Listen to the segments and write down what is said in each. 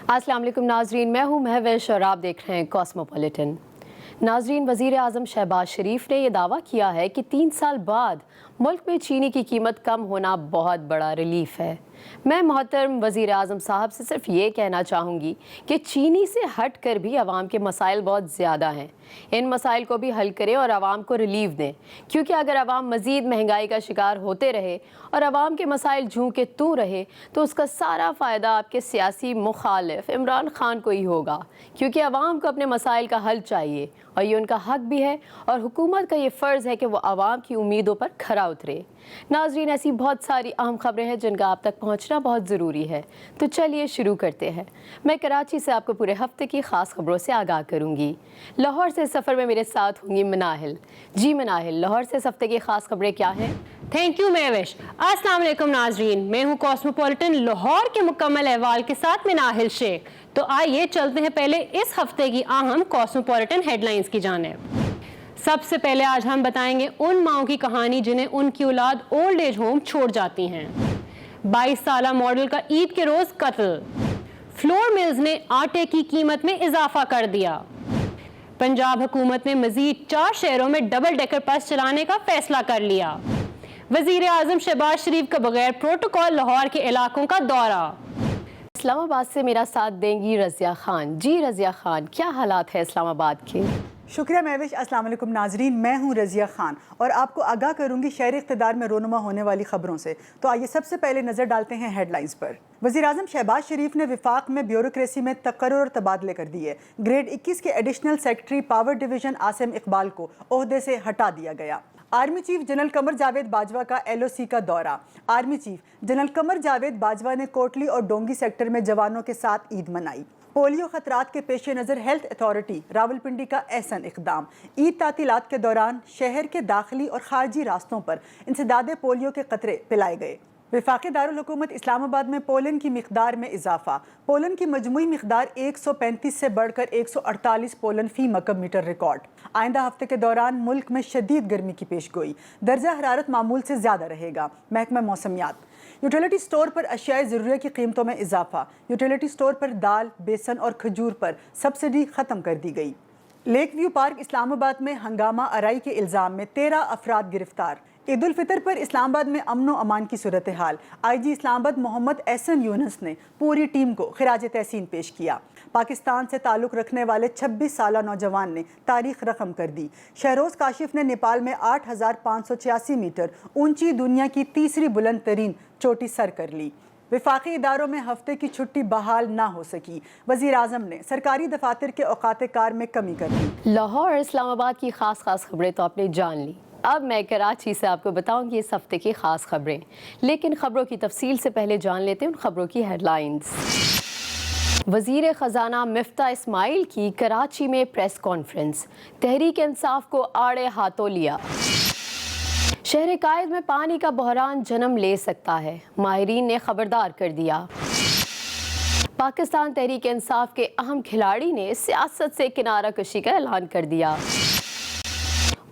अस्सलाम वालेकुम नाजरीन, मैं हूँ महविश और आप देख रहे हैं कॉस्मोपॉलिटन। नाजरीन, वज़ीर आज़म शहबाज शरीफ ने यह दावा किया है कि 3 साल बाद मुल्क में चीनी की कीमत कम होना बहुत बड़ा रिलीफ है। मैं मोहतरम वज़ीर आज़म साहब से सिर्फ ये कहना चाहूँगी कि चीनी से हट कर भी आवाम के मसाइल बहुत ज़्यादा हैं। इन मसाइल को भी हल करें और आवाम को रिलीफ दें, क्योंकि अगर आवाम मज़ीद महंगाई का शिकार होते रहे और आवाम के मसाइल झूके तू रहे तो उसका सारा फ़ायदा आपके सियासी मुखालिफ इमरान खान को ही होगा, क्योंकि आवाम को अपने मसाइल का हल चाहिए और ये उनका हक भी है और हुकूमत का ये फ़र्ज़ है कि वो आवाम की उम्मीदों पर खरा उतरे। नाजरीन, ऐसी बहुत सारी अहम खबरें हैं जिनका आप तक पहुंचना बहुत ज़रूरी है, तो चलिए शुरू करते हैं। मैं कराची से आपको पूरे हफ्ते की ख़ास खबरों से आगाह करूंगी। लाहौर से इस सफ़र में मेरे साथ होंगी मनाहिल। जी मनाहिल, लाहौर से इस हफ्ते की ख़ास खबरें क्या हैं? Thank you Mahwish. अस्सलाम वालेकुम नाजरीन, मैं हूँ कॉस्मोपॉलिटन लाहौर के मुकम्मल अहवाल के साथ मनाहिल शेख। तो आइए चलते हैं पहले इस हफ्ते की अहम कॉस्मोपॉलिटन हेडलाइंस की जानिब। सबसे पहले आज हम बताएंगे उन माओं की कहानी जिन्हें उनकी औलाद ओल्ड एज होम छोड़ जाती हैं। 22 साला मॉडल का ईद के रोज कत्ल। फ्लोर मिल्स ने आटे की कीमत में इजाफा कर दिया। पंजाब हुकूमत ने मजीद 4 शहरों में डबल डेकर बस चलाने का फैसला कर लिया। वजीर आजम शहबाज शरीफ का बगैर प्रोटोकॉल लाहौर के इलाकों का दौरा। इस्लामाबाद से मेरा साथ देंगी रज़िया खान। जी रज़िया खान, क्या हालात है इस्लामाबाद के? शुक्रिया महविश। अस्सलाम वालेकुम नाजरीन, मैं हूँ रज़िया खान और आपको आगाह करूँगी शहर इक़्तिदार में रोनुमा होने वाली खबरों से। तो आइए सबसे पहले नज़र डालते हैं हेडलाइंस पर। वज़ीर आज़म शहबाज शरीफ ने विफाक में ब्यूरोक्रेसी में तकर्रुर और तबादले कर दिए। ग्रेड 21 के additional secretary power division Asim Iqbal को ओहदे से हटा दिया गया। Army chief general Qamar Javed Bajwa का LOC का दौरा। Army chief general Qamar Javed Bajwa ने कोटली और डोंगी सेक्टर में जवानों के साथ ईद मनाई। पोलियो खतरात के पेश नज़र हेल्थ अथॉरिटी रावलपिंडी का एहसन इक़दाम। ईद तातीलात के दौरान शहर के दाखिली और खारजी रास्तों पर इंसदादे पोलियो के कतरे पिलाए गए। वफाकी दारुल हुकूमत इस्लामाबाद में पोलन की मिक़दार में इजाफा। पोलन की मजमूई मिक़दार 135 से बढ़कर 148 पोलन फी मकब मीटर रिकॉर्ड। आइंदा हफ्ते के दौरान मुल्क में शदीद गर्मी की पेशगोई। दर्जा हरारत मामूल से ज़्यादा रहेगा। महकमा मौसमियात। यूटिलिटी स्टोर पर अशियाए ज़रूरिया की कीमतों में इजाफा। यूटिलिटी स्टोर पर दाल, बेसन और खजूर पर सब्सिडी ख़त्म कर दी गई। लेक व्यू पार्क इस्लामाबाद में हंगामा आराई के इल्ज़ाम में 13 अफराद गिरफ्तार। ईद उल फितर पर इस्लामाबाद में अमन व अमान की सूरत हाल। IG इस्लामाबाद मोहम्मद एहसन यूनुस ने पूरी टीम को खिराज तहसीन पेश किया। पाकिस्तान से ताल्लुक़ रखने वाले 26 साला नौजवान ने तारीख रकम कर दी। शहरोज़ काशिफ ने नेपाल में 8586 मीटर ऊंची दुनिया की तीसरी बुलंद तरीन चोटी सर कर ली। वफाकी इदारों में हफ्ते की छुट्टी बहाल ना हो सकी। वज़ीर आज़म ने सरकारी दफातर के औकात कार में कमी कर दी। लाहौर इस्लामाबाद की ख़ास खबरें तो आपने जान ली। अब मैं कराची से आपको बताऊंगी इस हफ्ते की ख़ास खबरें, लेकिन खबरों की तफसील से पहले जान लेते हैं उन खबरों की हेडलाइंस। वज़ीर ख़जाना मिफ्ता इस्माइल की कराची में प्रेस कॉन्फ्रेंस। तहरीक इंसाफ को आड़े हाथों लिया। शहर कायद में पानी का बहरान जन्म ले सकता है, माहिरीन ने खबरदार कर दिया। पाकिस्तान तहरीक इंसाफ के अहम खिलाड़ी ने सियासत से किनारा कशी का ऐलान कर दिया।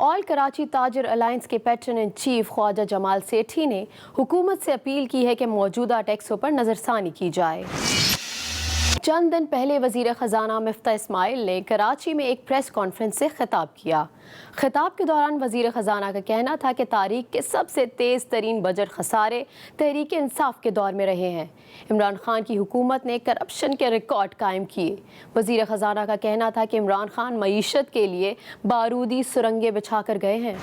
ऑल कराची ताजर अलायंस के patron in chief Khwaja Jamal Sethi ने हुकूमत से अपील की है कि मौजूदा टैक्सों पर नज़रसानी की जाए। चंद दिन पहले वज़ीर ख़जाना मिफ्ता इस्माइल ने कराची में एक प्रेस कॉन्फ्रेंस से खिताब किया। खिताब के दौरान वज़ीर ख़जाना का कहना था कि तारीख के सबसे तेज़ तरीन बजट खसारे तहरीक इंसाफ के दौर में रहे हैं। इमरान खान की हुकूमत ने करप्शन के रिकॉर्ड कायम किए। वज़ीर ख़जाना का कहना था कि इमरान खान मईशत के लिए बारूदी सुरंगें बिछा कर गए हैं।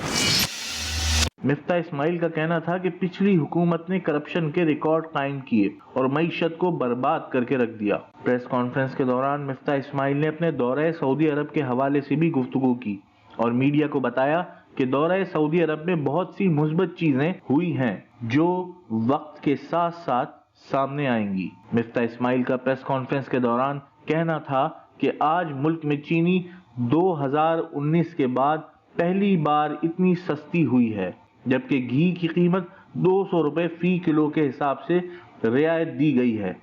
मिफ्ता इस्माइल का कहना था कि पिछली हुकूमत ने करप्शन के रिकॉर्ड कायम किए और मईशत को बर्बाद करके रख दिया। प्रेस कॉन्फ्रेंस के दौरान मिफ्ता इस्माइल ने अपने दौरे सऊदी अरब के हवाले से भी गुफ्तगू की और मीडिया को बताया कि दौरे सऊदी अरब में बहुत सी मुस्बत चीजें हुई हैं जो वक्त के साथ साथ सामने आएंगी। मिफ्ता इस्माइल का प्रेस कॉन्फ्रेंस के दौरान कहना था कि आज मुल्क में चीनी 2019 के बाद पहली बार इतनी सस्ती हुई है, जबकि घी की कीमत 200 रुपए फी किलो के हिसाब से रियायत दी गई है।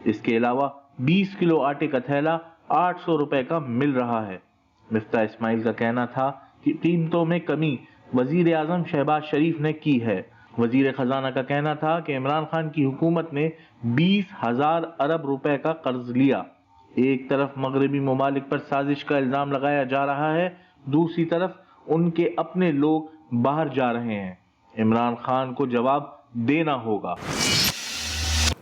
इसके अलावा 20 किलो आटे का थैला 800 रुपए का मिल रहा है। मिफ्ता इस्माइल का कहना था कि कीमतों में कमी वजीर आजम शहबाज शरीफ ने की है। वजीर खजाना का कहना था कि इमरान खान की हुकूमत ने 20,000 ارب روپے کا قرض لیا۔ ایک طرف مغربی ممالک پر سازش کا الزام لگایا جا رہا ہے، دوسری طرف ان کے اپنے لوگ باہر جا رہے ہیں۔ عمران خان کو جواب دینا ہوگا۔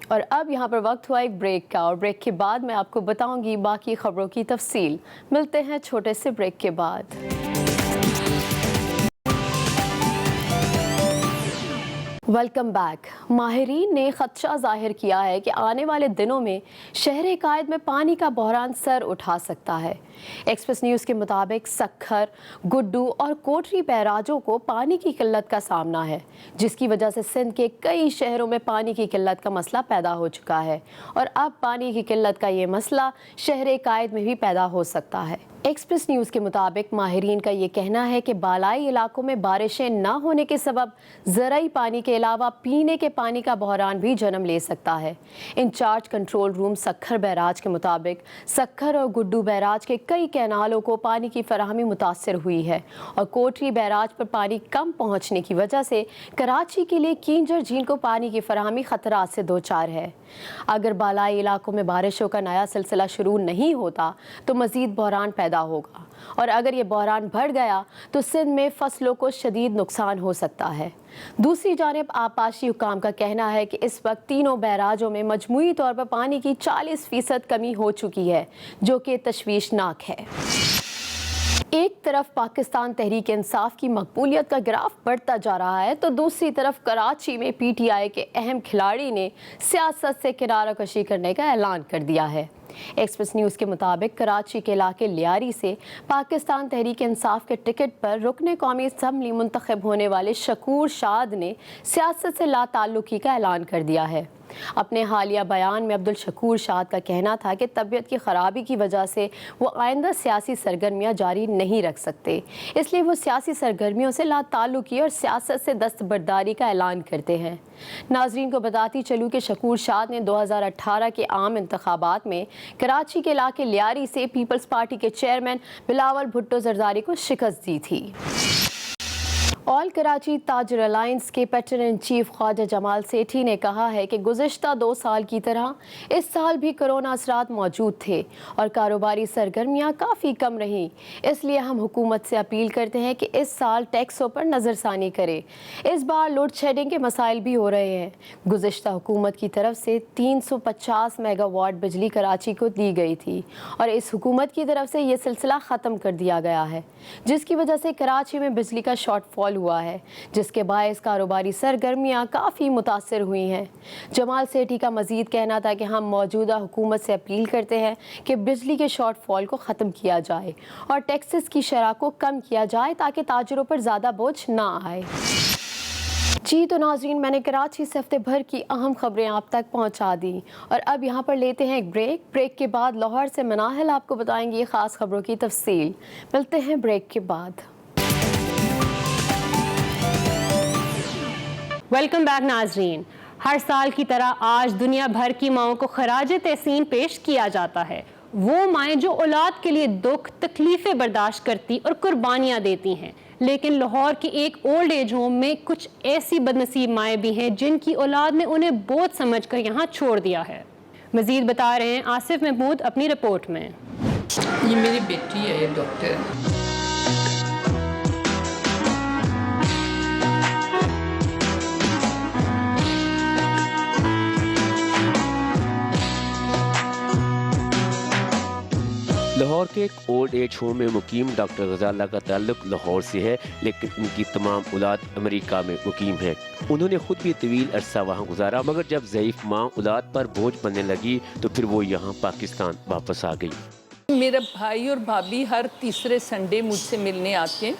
اور اب یہاں پر وقت ہوا ایک بریک کا، اور بریک کے بعد میں آپ کو بتاؤں گی باقی خبروں کی تفصیل۔ ملتے ہیں چھوٹے سے بریک کے بعد۔ Welcome back. ماہرین نے خدشہ ظاہر کیا ہے کہ آنے والے دنوں میں شہر قائد میں پانی کا بحران سر اٹھا سکتا ہے۔ ایکسپریس نیوز کے مطابق سکھر، گڈو اور کوٹری بیراجوں کو پانی کی قلت کا سامنا ہے، جس کی وجہ سے سندھ کے کئی شہروں میں پانی کی قلت کا مسئلہ پیدا ہو چکا ہے، اور اب پانی کی قلت کا یہ مسئلہ شہر قائد میں بھی پیدا ہو سکتا ہے۔ ایکسپریس نیوز کے مطابق ماہرین کا یہ کہنا ہے کہ بالائی علاقوں میں بارشیں نہ ہونے کے سبب زرعی پانی کے علاوہ پینے کے پانی کا بحران بھی جنم لے سکتا ہے۔ Incharge control room Sukkur barrage کے مطابق سکھر اور گڈو بیراج کے کئی کینالوں کو پانی کی فراہمی متاثر ہوئی ہے، اور کوٹری بیراج پر پانی کم پہنچنے کی وجہ سے کراچی کے لیے کینجر جھیل کو پانی کی فراہمی خطرات سے دوچار ہے۔ اگر بالائی علاقوں میں بارشوں کا نیا سلسلہ شروع نہیں ہوتا تو مزید بحران پیدا ہوگا، اور اگر یہ بحران بڑھ گیا تو سندھ میں فصلوں کو شدید نقصان ہو سکتا ہے۔ دوسری جانب آبپاشی حکام کا کہنا ہے کہ اس وقت تینوں بیراجوں میں مجموعی طور پر پانی کی 40% کمی ہو چکی ہے، جو کہ تشویشناک ہے۔ ایک طرف پاکستان تحریک انصاف کی مقبولیت کا گراف بڑھتا جا رہا ہے تو دوسری طرف کراچی میں پی ٹی آئی کے اہم کھلاڑی نے سیاست سے کنارہ کشی کرنے کا اعلان کر دیا ہے۔ ایکسپریس نیوز کے مطابق کراچی کے علاقے لیاری سے پاکستان تحریک انصاف کے ٹکٹ پر رکن قومی اسمبلی منتخب ہونے والے شکور شاد نے سیاست سے لا تعلقی کا اعلان کر دیا ہے۔ اپنے حالیہ بیان میں عبدالشکور شاد کا کہنا تھا کہ طبیعت کی خرابی کی وجہ سے وہ آئندہ سیاسی سرگرمیاں جاری نہیں رکھ سکتے، اس لیے وہ سیاسی سرگرمیوں سے لا تعلقی اور سیاست سے دستبرداری کا اعلان کرتے ہیں۔ ناظرین کو بتاتی چلوں کہ شکور شاد نے 2018 کے عام انتخابات میں کراچی کے علاقے لیاری سے پیپلز پارٹی کے چیئرمین بلاول بھٹو زرداری کو شکست دی تھی۔ آل کراچی تاجر الائنس کے پیٹرن ان چیف خواجہ جمال سیٹھی نے کہا ہے کہ گزشتہ 2 سال کی طرح اس سال بھی کرونا اثرات موجود تھے اور کاروباری سرگرمیاں کافی کم رہیں، اس لیے ہم حکومت سے اپیل کرتے ہیں کہ اس سال ٹیکسوں پر نظر ثانی کرے۔ اس بار لوڈ شیڈنگ کے مسائل بھی ہو رہے ہیں۔ گزشتہ حکومت کی طرف سے 350 میگا واٹ بجلی کراچی کو دی گئی تھی، اور اس حکومت کی طرف سے یہ سلسلہ ختم کر دیا گیا ہے، جس کی وجہ سے کراچی میں بجلی کا شارٹ فال ہوا ہے، جس کے باعث کاروباری سرگرمیاں کافی متاثر ہوئی ہیں۔ جمال سیٹھی کا مزید کہنا تھا کہ ہم موجودہ حکومت سے اپیل کرتے ہیں کہ بجلی کے شارٹ فال کو ختم کیا جائے اور ٹیکسز کی شرح کو کم کیا جائے تاکہ تاجروں پر زیادہ بوجھ نہ آئے۔ جی تو ناظرین، میں نے کراچی سے ہفتے بھر کی اہم خبریں آپ تک پہنچا دی، اور اب یہاں پر لیتے ہیں ایک بریک کے بعد لاہور سے مناہل آپ کو بتائیں گے خاص خبروں کی تفصیل۔ ملتے ہیں بریک کے بعد۔ ویلکم بیک ناظرین۔ ہر سال کی طرح آج دنیا بھر کی ماؤں کو خراج تحسین پیش کیا جاتا ہے، وہ مائیں جو اولاد کے لیے دکھ تکلیفیں برداشت کرتی اور قربانیاں دیتی ہیں، لیکن لاہور کے ایک اولڈ ایج ہوم میں کچھ ایسی بد نصیب مائیں بھی ہیں جن کی اولاد نے انہیں بوجھ سمجھ کر یہاں چھوڑ دیا ہے۔ مزید بتا رہے ہیں آصف محمود اپنی رپورٹ میں۔ یہ میری بیٹی ہے ڈاکٹر۔ لاہور کے ایک اولڈ ایج ہوم میں مقیم ڈاکٹر غزالہ کا تعلق لاہور سے ہے، لیکن ان کی تمام اولاد امریکہ میں مقیم ہے۔ انہوں نے خود بھی طویل عرصہ وہاں گزارا، مگر جب ضعیف ماں اولاد پر بوجھ بننے لگی تو پھر وہ یہاں پاکستان واپس آ گئی۔ میرا بھائی اور بھابھی ہر تیسرے سنڈے مجھ سے ملنے آتے ہیں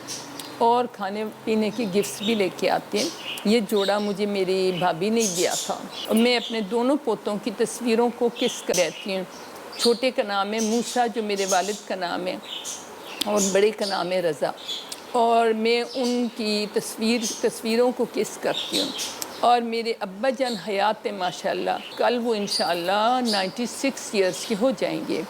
اور کھانے پینے کی گفٹس بھی لے کے آتے ہیں۔ یہ جوڑا مجھے میری بھابھی نے دیا تھا، اور میں اپنے دونوں پوتوں کی تصویروں کو کس کر رہتی ہوں۔ چھوٹے کا نام ہے موسیٰ جو میرے والد کا نام ہے، اور بڑے کا نام ہے رضا، اور میں ان کی تصویروں کو کس کرتی ہوں۔ اور میرے ابا جان حیات ہیں ماشاءاللہ، کل وہ انشاءاللہ 96 ایئرس کے ہو جائیں گے۔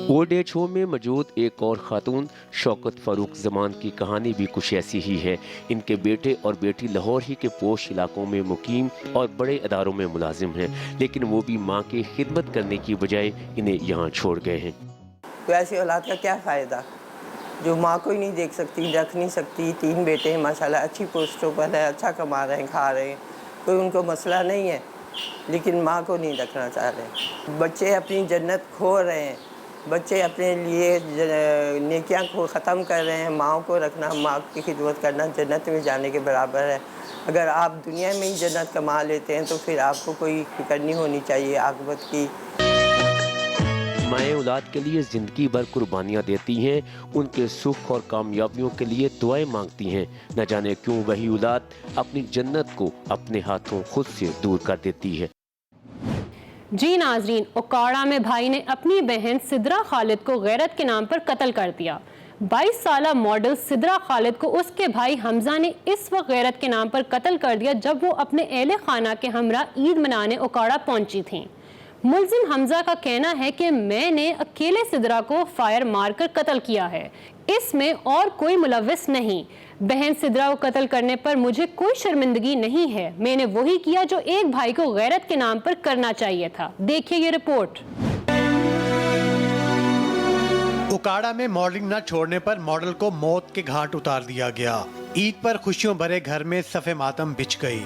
ओल्ड एज होम में मौजूद एक और खातून शौकत फारूक जमान की कहानी भी कुछ ऐसी ही है। इनके बेटे और बेटी लाहौर ही के पोश इलाकों में मुकीम और बड़े अदारों में मुलाजिम हैं, लेकिन वो भी माँ की खिदमत करने की बजाय इन्हें यहाँ छोड़ गए हैं। तो ऐसी औलाद का क्या फ़ायदा जो माँ को ही नहीं देख सकती, रख नहीं सकती। 3 बेटे हैं माशाल्लाह, अच्छी पोस्टों पर है, अच्छा कमा रहे हैं, खा रहे हैं, कोई उनको मसला नहीं है, लेकिन माँ को नहीं रखना चाह रहे। बच्चे अपनी जन्नत खो रहे हैं, बच्चे अपने लिए नेकियां को ख़त्म कर रहे हैं। माँ को रखना, माँ की खिदमत करना जन्नत में जाने के बराबर है। अगर आप दुनिया में ही जन्नत कमा लेते हैं तो फिर आपको कोई फिक्र नहीं होनी चाहिए आखिरत की। माएँ औलाद के लिए ज़िंदगी भर कुर्बानियाँ देती हैं, उनके सुख और कामयाबियों के लिए दुआएं मांगती हैं। न जाने क्यों वही औलाद अपनी जन्नत को अपने हाथों खुद से दूर कर देती है। जी नाजरीन, ओकाड़ा में भाई ने अपनी बहन सिद्रा खालिद को गैरत के नाम पर कत्ल कर दिया। 22 साला मॉडल सिद्रा खालिद को उसके भाई हमजा ने इस वक्त गैरत के नाम पर कत्ल कर दिया जब वो अपने अहले खाना के हमरा ईद मनाने ओकाड़ा पहुंची थीं। मुलजिम हमजा का कहना है कि मैंने अकेले सिद्रा को फायर मारकर कत्ल किया है, इसमें और कोई मुलव्विस नहीं। बहन सिद्रा को कत्ल करने पर मुझे कोई शर्मिंदगी नहीं है, मैंने वही किया जो एक भाई को गैरत के नाम पर करना चाहिए था। देखिए ये रिपोर्ट। ओकाड़ा में मॉडलिंग न छोड़ने पर मॉडल को मौत के घाट उतार दिया गया। ईद पर खुशियों भरे घर में सफ़े मातम बिछ गई।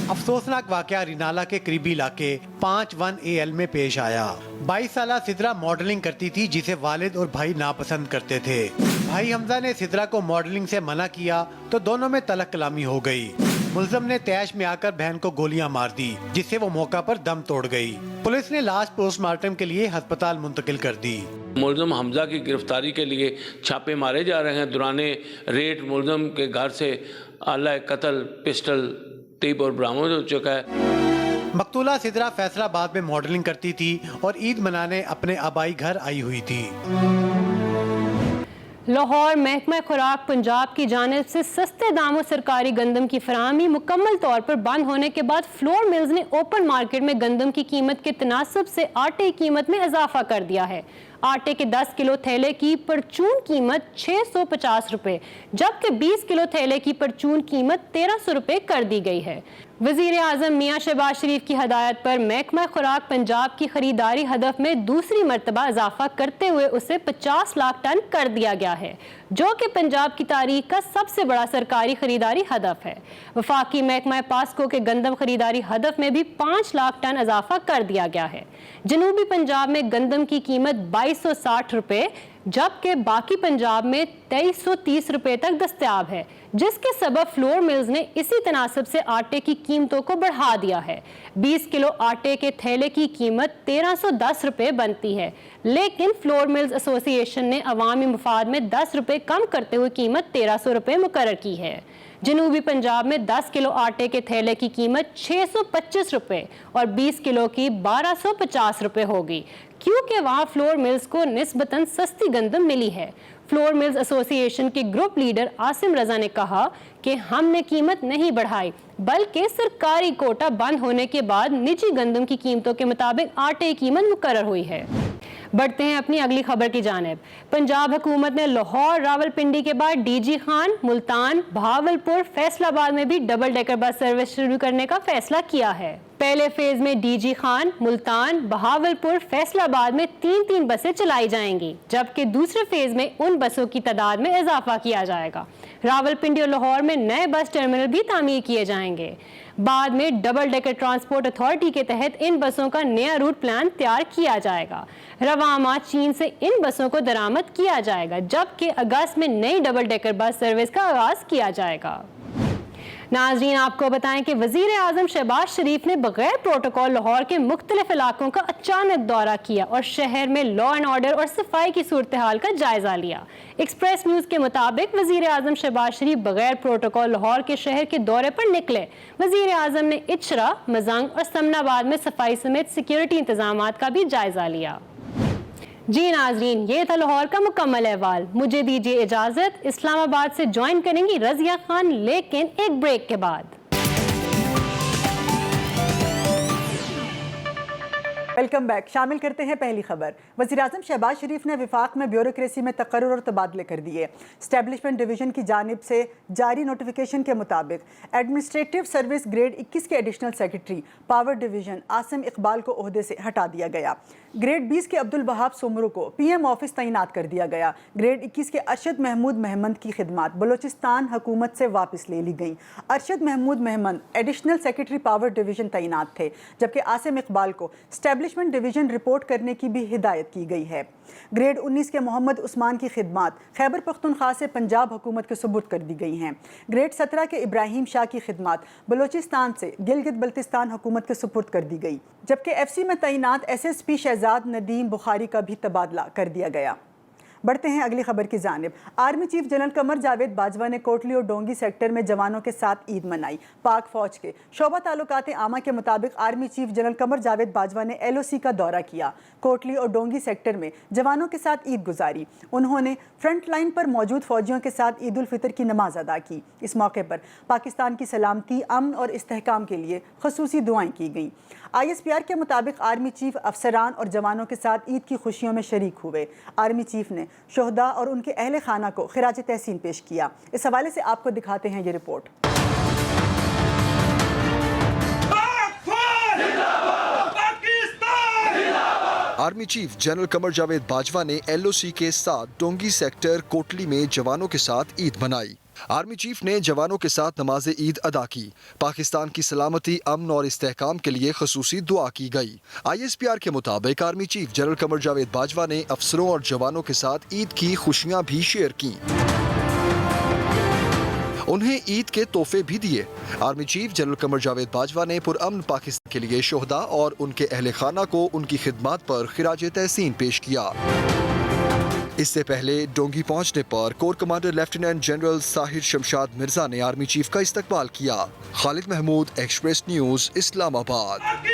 अफसोसनाक वाकया रिनाला के करीबी इलाके 5-1 AL में पेश आया। 22 साला सिद्रा मॉडलिंग करती थी जिसे वालिद और भाई नापसंद करते थे। भाई हमजा ने सिद्रा को मॉडलिंग से मना किया तो दोनों में तलक कलामी हो गई। मुलजिम ने तैश में आकर बहन को गोलियां मार दी जिससे वो मौका पर दम तोड़ गई। पुलिस ने लाश पोस्टमार्टम के लिए अस्पताल मुंतकिल कर दी। मुलजिम हमजा की गिरफ्तारी के लिए छापे मारे जा रहे हैं। दौराने रेड मुलजिम के घर से आला कत्ल, पिस्टल, टीप और बरामद हो चुका है। मकतूला सिद्रा फैसलाबाद में मॉडलिंग करती थी और ईद मनाने अपने आबाई घर आई हुई थी। लाहौर महकमा खुराक पंजाब की जानिब से सस्ते दामों सरकारी गंदम की फराहमी मुकम्मल तौर पर बंद होने के बाद फ्लोर मिल्स ने ओपन मार्केट में गंदम की कीमत के तनासब से आटे की कीमत में इजाफा कर दिया है। आटे के 10 किलो थैले की परचून कीमत 650 रुपये जबकि 20 किलो थैले की परचून कीमत 1300 रुपये कर दी गई है। वज़ीर आज़म मियां शहबाज शरीफ की हदायत पर महकमा खुराक पंजाब की खरीदारी हदफ में दूसरी मरतबा इजाफा करते हुए उसे 50 लाख टन कर दिया गया है, जो कि पंजाब की तारीख का सबसे बड़ा सरकारी खरीदारी हदफ है। वफाकी महकमा पास्को के गंदम खरीदारी हदफ में भी 5 लाख टन इजाफा कर दिया गया है। जनूबी पंजाब में गंदम की कीमत 2260 रुपये जबकि बाकी पंजाब में 2330 रुपये तक दस्तयाब है, जिसके सबब फ्लोर मिल्स ने इसी तनासब से आटे की कीमतों को बढ़ा दिया है। 20 किलो आटे के थैले की कीमत 1310 रुपये बनती है, लेकिन फ्लोर मिल्स एसोसिएशन ने अवामी मुफाद में 10 रुपये कम करते हुए कीमत 1300 रुपये मुकर्रर की है। जनूबी पंजाब में 10 किलो आटे के थैले की कीमत 625 रुपये और 20 किलो की 1250 रुपये होगी, क्योंकि वहाँ फ्लोर मिल्स को निस्बतन सस्ती गंदम मिली है। फ्लोर मिल्स एसोसिएशन के ग्रुप लीडर आसिम रजा ने कहा कि हमने कीमत नहीं बढ़ाई, बल्कि सरकारी कोटा बंद होने के बाद निजी गंदम की कीमतों के मुताबिक आटे की कीमत मुकर्रर हुई है। बढ़ते हैं अपनी अगली खबर की जानिब। पंजाब हुकूमत ने लाहौर रावलपिंडी के बाद डीजी खान, मुल्तान, बहावलपुर, फैसलाबाद में भी डबल डेकर बस सर्विस शुरू करने का फैसला किया है। पहले फेज में डीजी खान, मुल्तान, बहावलपुर, फैसलाबाद में 3-3 बसें चलाई जाएंगी, जबकि दूसरे फेज में उन बसों की तादाद में इजाफा किया जाएगा। रावलपिंडी और लाहौर में नए बस टर्मिनल भी तामीर किए जाएंगे। बाद में डबल डेकर ट्रांसपोर्ट अथॉरिटी के तहत इन बसों का नया रूट प्लान तैयार किया जाएगा। रवामा चीन से इन बसों को दरामद किया जाएगा, जबकि अगस्त में नई डबल डेकर बस सर्विस का आगाज किया जाएगा। नाज़रीन, आपको बताएं कि वज़ीर आज़म शहबाज शरीफ ने बगैर प्रोटोकॉल लाहौर के मुख्तलिफ इलाकों का अचानक दौरा किया और शहर में लॉ एंड ऑर्डर और सफाई की सूरत हाल का जायजा लिया। एक्सप्रेस न्यूज़ के मुताबिक वज़ीर आज़म शहबाज शरीफ बगैर प्रोटोकॉल लाहौर के शहर के दौरे पर निकले। वज़ीर आज़म ने इचरा, मजंग और समनाबाद में सफाई समेत सिक्योरिटी इंतजामात का भी जायजा लिया। जी नाजरीन, ये था लाहौर का मुकम्मल अहवाल। मुझे दीजिए इजाज़त। इस्लामाबाद से ज्वाइन करेंगी रज़िया खान, लेकिन एक ब्रेक के बाद। Welcome back. शामिल करते हैं पहली खबर। वज़ीर-ए-आज़म शहबाज शरीफ ने विफाक में ब्यूरोक्रेसी में तकर्रुर और तबादले कर दिए। स्टैब्लिशमेंट डिवीज़न की जानिब से जारी नोटिफिकेशन के मुताबिक एडमिनिस्ट्रेटिव सर्विस ग्रेड 21 के additional secretary power division Asim Iqbal को ओहदे से हटा दिया गया। ग्रेड 20 के अब्दुल वहाब सुमरू को PM ऑफिस तैनात कर दिया गया। ग्रेड 21 के अरशद महमूद महमद की खिदमात बलूचिस्तान हुकूमत से वापस ले ली गई। Arshad Mahmood Mahmood additional secretary power division तैनात थे, जबकि आसिम इकबाल को स्टैब्लिशमेंट डिवीज़न रिपोर्ट करने की भी हिदायत की गई है। ग्रेड 19 के मोहम्मद उस्मान की खिदमात खैबर पख्तूनख्वा से पंजाब हुकूमत के सुपुर्द कर दी गई हैं। ग्रेड 17 के इब्राहिम शाह की खिदमात बलूचिस्तान से गिलगित बल्तिस्तान हुकूमत के सुपुर्द कर दी गई, जबकि FC में तैनात SSP शहजाद नदीम बुखारी का भी तबादला कर दिया गया। बढ़ते हैं अगली खबर की जानिब। Army chief general Qamar Javed Bajwa ने कोटली और डोंगी सेक्टर में जवानों के साथ ईद मनाई। पाक फौज के शोबा ताल्लुकात आमा के मुताबिक army chief general Qamar Javed Bajwa ने LOC का दौरा किया। कोटली और डोंगी सेक्टर में जवानों के साथ ईद गुजारी। उन्होंने फ्रंट लाइन पर मौजूद फौजियों के साथ ईद उल फितर की नमाज अदा की। इस मौके पर पाकिस्तान की सलामती, अमन और इस्तेहकाम के लिए खसूसी दुआएं की गईं। ISPR के मुताबिक आर्मी चीफ अफसरान और जवानों के साथ ईद की खुशियों में शरीक हुए। आर्मी चीफ ने शोहदा और उनके अहले खाना को खिराज तहसीन पेश किया। इस हवाले से आपको दिखाते हैं ये report. Army chief general Qamar Javed Bajwa ने LOC के साथ डोंगी सेक्टर कोटली में जवानों के साथ ईद मनाई। आर्मी चीफ ने जवानों के साथ नमाज ईद अदा की। पाकिस्तान की सलामती, अमन और इस्तेहकाम के लिए खसूसी दुआ की गई। ISPR के मुताबिक army chief general Qamar Javed Bajwa ने अफसरों और जवानों के साथ ईद की खुशियां भी शेयर की, उन्हें ईद के तोहफे भी दिए। Army chief general Qamar Javed Bajwa ने पुरअमन पाकिस्तान के लिए शोहदा और उनके अहले खाना को उनकी खिदमत पर खिराज तहसीन पेश किया। इससे पहले डोंगी पहुंचने पर corps commander lieutenant general Sahir Shamshad Mirza ने आर्मी चीफ का इस्तकबाल किया। Khalid Mahmood, express news, Islamabad.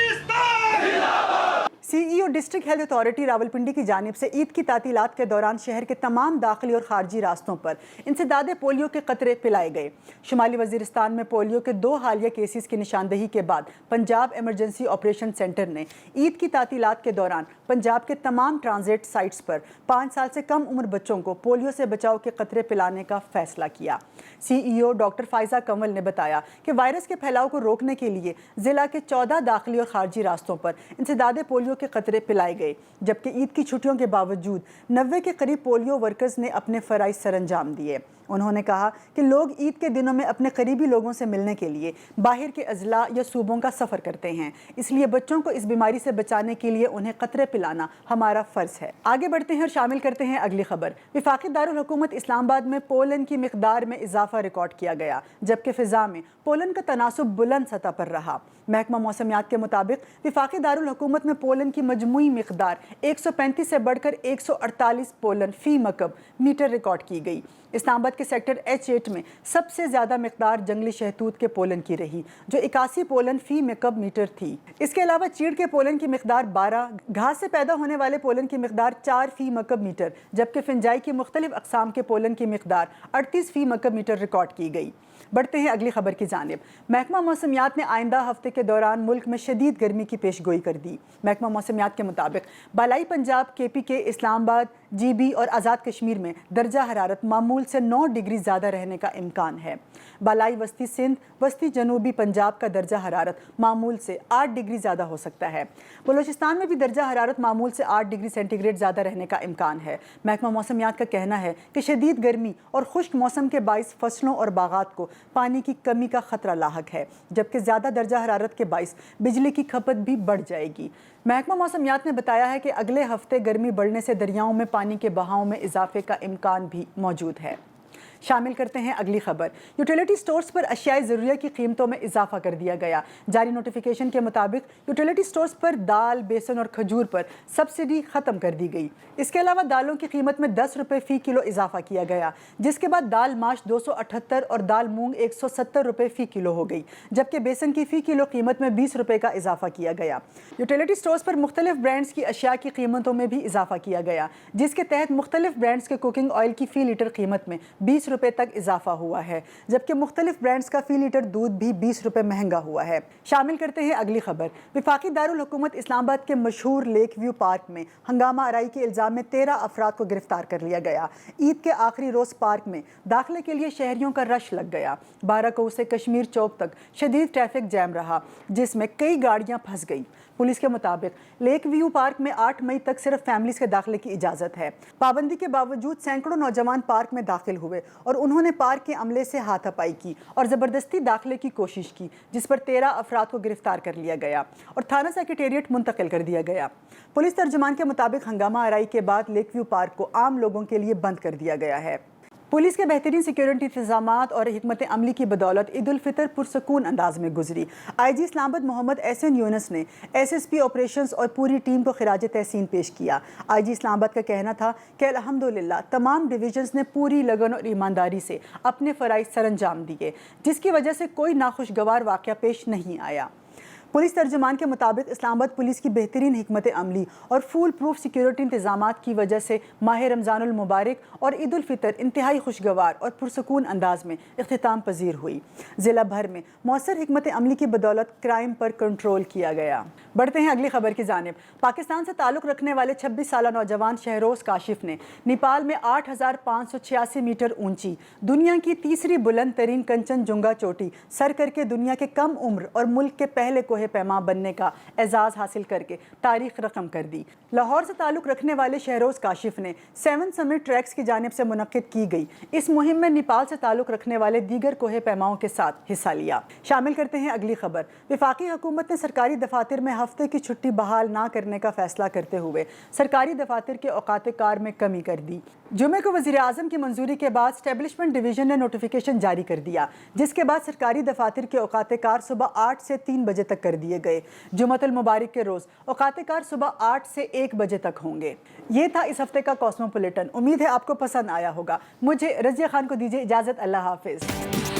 CEO district health authority Rawalpindi की जानिब से ईद की तातीलात के दौरान शहर के तमाम दाखिली और खारजी रास्तों पर इंसदादे पोलियो के कतरे पिलाए गए। शुमाली वजीरिस्तान में पोलियो के 2 हालिया केसेस की निशानदही के बाद पंजाब इमरजेंसी ऑपरेशन सेंटर ने ईद की तातीलात के दौरान पंजाब के तमाम ट्रांजिट साइट्स पर 5 साल से कम उम्र बच्चों को पोलियो से बचाव के कतरे पिलाने का फैसला किया। CEO डॉक्टर फायजा कंवल ने बताया कि वायरस के फैलाव को रोकने के लिए जिला के 14 दाखिली और खारजी रास्तों पर इंसदादे पोलियो के कतरे पिलाए गए, जबकि ईद की छुट्टियों के बावजूद 90 के करीब पोलियो वर्कर्स ने अपने फराइज सरअंजाम दिए। उन्होंने कहा कि लोग ईद के दिनों में अपने करीबी लोगों से मिलने के लिए बाहर के अजला या सूबों का सफ़र करते हैं, इसलिए बच्चों को इस बीमारी से बचाने के लिए उन्हें कतरे पिलाना हमारा फ़र्ज़ है। आगे बढ़ते हैं और शामिल करते हैं अगली खबर। वफाकी दारुल हुकूमत इस्लामाबाद में पोलन की मिकदार में इजाफा रिकॉर्ड किया गया, जबकि फ़िज़ा में पोलन का तनासुब बुलंद सतह पर रहा। महकमा मौसमियात के मुताबिक वफाकी दारुल हुकूमत में पोलन की मजमूई मिकदार 135 से बढ़कर 148 पोलन फ़ी मकब मीटर रिकॉर्ड की गई। इस्लामाबाद के सेक्टर H8 में सबसे ज़्यादा मिकदार जंगली शहतूत के पोलन की रही, जो 81 पोलन फ़ी मकब मीटर थी। इसके अलावा चीड़ के पोलन की मिकदार 12, घास से पैदा होने वाले पोलन की मिकदार 4 फ़ी मकब मीटर, जबकि फिंजाई की मुख्तलिफ अक़साम के पोलन की मिकदार 38 फ़ी मकब मीटर रिकॉर्ड की गई। बढ़ते हैं अगली खबर की जानिब। महकमा मौसमियात ने आइंदा हफ्ते के दौरान मुल्क में शदीद गर्मी की पेशगोई कर दी। महकमा मौसमियात के मुताबिक बालाई पंजाब, KPK, इस्लामाबाद, GB और आज़ाद कश्मीर में दर्जा हरारत मामूल से 9 डिग्री ज़्यादा रहने का इम्कान है। बालाई वस्ती सिंध, वस्ती जनूबी पंजाब का दर्जा हरारत मामूल से 8 डिग्री ज़्यादा हो सकता है। बलूचिस्तान में भी दर्जा हरारत मामूल से 8 डिग्री सेंटीग्रेड ज़्यादा रहने का इम्कान है। महकमा मौसमियात का कहना है कि शदीद गर्मी और खुश्क मौसम के बाइस फसलों और बागात को पानी की कमी का खतरा लाहक है, जबकि ज़्यादा दर्जा हरारत के बाइस बिजली की खपत भी बढ़ जाएगी। महकमा मौसमियात ने बताया है कि अगले हफ्ते गर्मी बढ़ने से दरियाओं में पानी के बहाव में इजाफे का इम्कान भी मौजूद है। शामिल करते हैं अगली खबर। यूटिलिटी स्टोर्स पर अशियाए ज़रूरिया की कीमतों में इजाफा कर दिया गया। जारी नोटिफिकेशन के मुताबिक यूटिलिटी स्टोर्स पर दाल, बेसन और खजूर पर सब्सिडी ख़त्म कर दी गई। इसके अलावा दालों की कीमत में 10 रुपये फ़ी किलो इजाफा किया गया, जिसके बाद दाल माश 278 और दाल मूंग 170 रुपये फ़ी किलो हो गई, जबकि बेसन की फ़ी किलो कीमत में 20 रुपये का इजाफा किया गया। यूटिलिटी स्टोर्स पर मुख्तलिफ ब्रांड्स की अशिया की कीमतों में भी इजाफा किया गया, जिसके तहत मुख्तलिफ ब्रांड्स के कुकिंग ऑयल की फ़ी लीटर कीमत में 20 रुपए तक इजाफा हुआ है, जबकि मुख्तलिफ ब्रांड्स का फी लीटर दूध भी 20 रुपए महंगा हुआ है। शामिल करते हैं अगली खबर। वफाकी दारुल हुकूमत इस्लामाबाद के मशहूर लेक व्यू पार्क में हंगामा आराई के इल्ज़ाम में 13 अफराद को गिरफ्तार कर लिया गया। ईद के आखिरी रोज़ पार्क में दाखिले के लिए शहरियों का रश लग गया। 12 कोस से कश्मीर चौक तक शदीद ट्रैफिक जैम रहा, जिसमें कई गाड़ियां फंस गईं। पुलिस के मुताबिक लेक व्यू पार्क में 8 मई तक सिर्फ फैमिलीज के दाखिले की इजाज़त है। पाबंदी के बावजूद सैकड़ों नौजवान पार्क में दाखिल हुए और उन्होंने पार्क के अमले से हाथापाई की और ज़बरदस्ती दाखिले की कोशिश की, जिस पर 13 अफराद को गिरफ्तार कर लिया गया और थाना सेक्रेटेरिएट मुंतकिल कर दिया गया। पुलिस तर्जुमान के मुताबिक हंगामा आराई के बाद लेक व्यू पार्क को आम लोगों के लिए बंद कर दिया गया है। पुलिस के बेहतरीन सिक्योरिटी इंतजामात और हिकमत अमली की बदौलत ईद उल फितर पुरसकून अंदाज में गुजरी। IG इस्लामाबाद मोहम्मद एहसन यूनुस ने SSP ऑपरेशंस और पूरी टीम को खिराज तहसीन पेश किया। IG इस्लामाबाद का कहना था कि अल्हम्दुलिल्लाह तमाम डिवीजन्स ने पूरी लगन और ईमानदारी से अपने फ़राइज़ सरअंजाम दिए, जिसकी वजह से कोई नाखुशगवार वाक़या पेश नहीं आया। पुलिस तर्जुमान के मुताबिक इस्लामाबाद पुलिस की बेहतरीन हिकमत अमली और फुल प्रूफ सिक्योरिटी इंतजामात की वजह से माह रमज़ानुल मुबारक और ईद उल फितर इंतहाई खुशगवार और पुरसकून अंदाज में इख्तिताम पजीर हुई। ज़िला भर में मौसर हिकमत अमली की बदौलत क्राइम पर कंट्रोल किया गया। बढ़ते हैं अगली खबर की जानिब। पाकिस्तान से ताल्लुक़ रखने वाले 26 साला नौजवान शहरोज़ काशिफ ने नेपाल में 8,586 मीटर ऊंची दुनिया की तीसरी बुलंद तरीन कंचनजुंगा चोटी सर करके दुनिया के कम उम्र और मुल्क के पहले कोहे पैमा बनने का एजाज़ हासिल करके तारीख रकम कर दी। लाहौर से ताल्लुक़ रखने वाले शहरोज़ काशिफ ने 7 समिट ट्रैक्स की जानिब से मुनक्किद की गई इस मुहिम में नेपाल से ताल्लुक़ रखने वाले दीगर कोहे पैमाओं के साथ हिस्सा लिया। शामिल करते हैं अगली खबर। वफाकी हुकूमत ने सरकारी दफातर में हफ्ते की छुट्टी बहाल ना करने का फैसला करते हुए सरकारी दफातर के औकात कार में कमी कर दी। जुमे को वज़ीर आज़म की मंजूरी के बाद स्टैब्लिशमेंट डिवीज़न ने नोटिफिकेशन जारी कर दिया, जिसके बाद सरकारी दफातर के औकात कार सुबह 8 से 3 बजे तक कर दिए गए। जुमतुल मुबारक के रोज़ औकात कार सुबह 8 से 1 बजे तक होंगे। ये था इस हफ्ते का कॉस्मोपॉलिटन। उम्मीद है आपको पसंद आया होगा। मुझे रज़िया खान को दीजिए इजाज़त। अल्लाह हाफिज़।